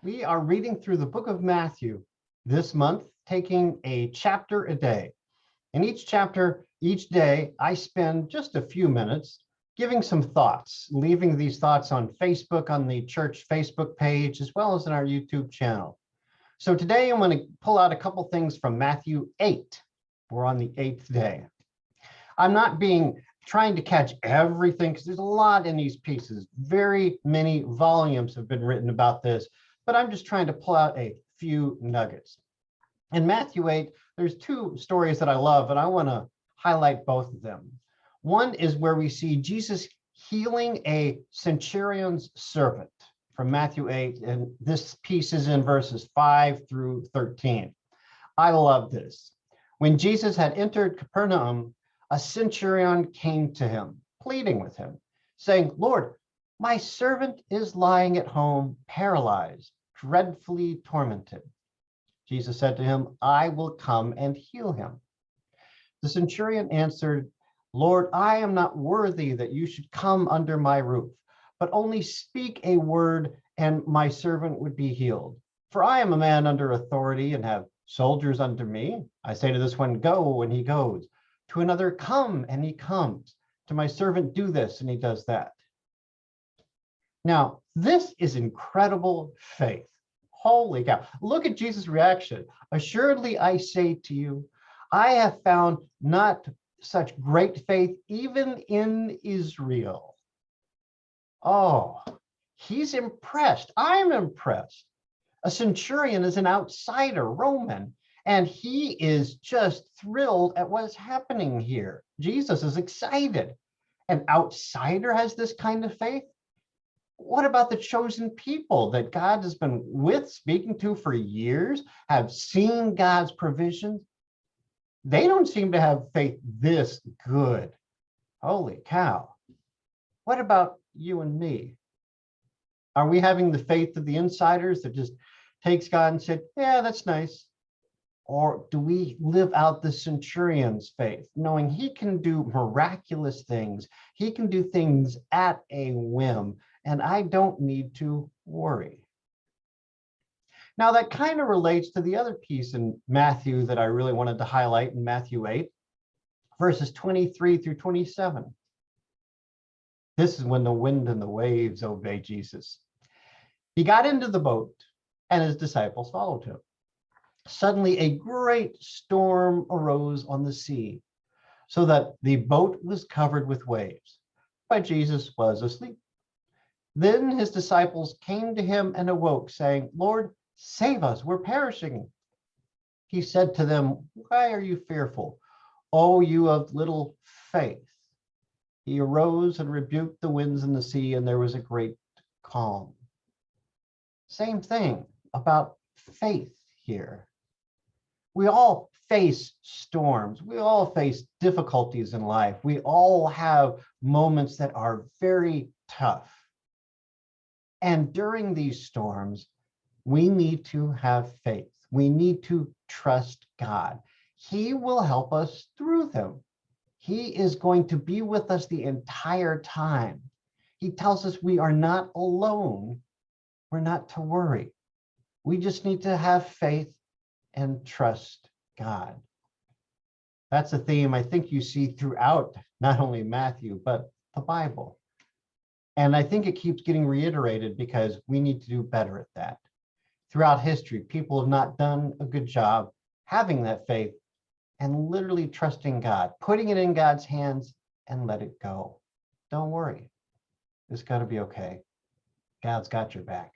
We are reading through the book of Matthew this month, taking a chapter a day. In each chapter, each day, I spend just a few minutes giving some thoughts, leaving these thoughts on Facebook, on the church Facebook page, as well as in our YouTube channel. So today I'm going to pull out a couple things from Matthew 8. We're on the 8th day. I'm not trying to catch everything because there's a lot in these pieces. Very many volumes have been written about this, but I'm just trying to pull out a few nuggets. In Matthew 8, there's two stories that I love, and I want to highlight both of them. One is where we see Jesus healing a centurion's servant from Matthew 8, and this piece is in verses 5 through 13. I love this. When Jesus had entered Capernaum, a centurion came to him, pleading with him, saying, "Lord, my servant is lying at home, paralyzed, dreadfully tormented." Jesus said to him, "I will come and heal him." The centurion answered, "Lord, I am not worthy that you should come under my roof, but only speak a word and my servant would be healed. For I am a man under authority and have soldiers under me. I say to this one, go, and he goes. To another, come, and he comes. To my servant, do this, and he does that." Now, this is incredible faith. Holy cow. Look at Jesus' reaction. "Assuredly, I say to you, I have found not such great faith even in Israel." Oh, he's impressed. I'm impressed. A centurion is an outsider, Roman, and he is just thrilled at what's happening here. Jesus is excited. An outsider has this kind of faith? What about the chosen people that God has been speaking to for years, have seen God's provisions? They don't seem to have faith this good. Holy cow. What about you and me? Are we having the faith of the insiders that just takes God and said, yeah, that's nice? Or do we live out the centurion's faith, knowing he can do miraculous things? He can do things at a whim, and I don't need to worry. Now, that kind of relates to the other piece in Matthew that I really wanted to highlight in Matthew 8, verses 23 through 27. This is when the wind and the waves obey Jesus. He got into the boat, and his disciples followed him. Suddenly, a great storm arose on the sea, so that the boat was covered with waves, but Jesus was asleep. Then his disciples came to him and awoke, saying, "Lord, save us, we're perishing." He said to them, "Why are you fearful, O you of little faith?" He arose and rebuked the winds and the sea, and there was a great calm. Same thing about faith here. We all face storms. We all face difficulties in life. We all have moments that are very tough. And during these storms, we need to have faith. We need to trust God. He will help us through them. He is going to be with us the entire time. He tells us we are not alone. We're not to worry. We just need to have faith and trust God. That's a theme I think you see throughout not only Matthew, but the Bible. And I think it keeps getting reiterated because we need to do better at that. Throughout history, people have not done a good job having that faith and literally trusting God, putting it in God's hands and let it go. Don't worry. It's going to be okay. God's got your back.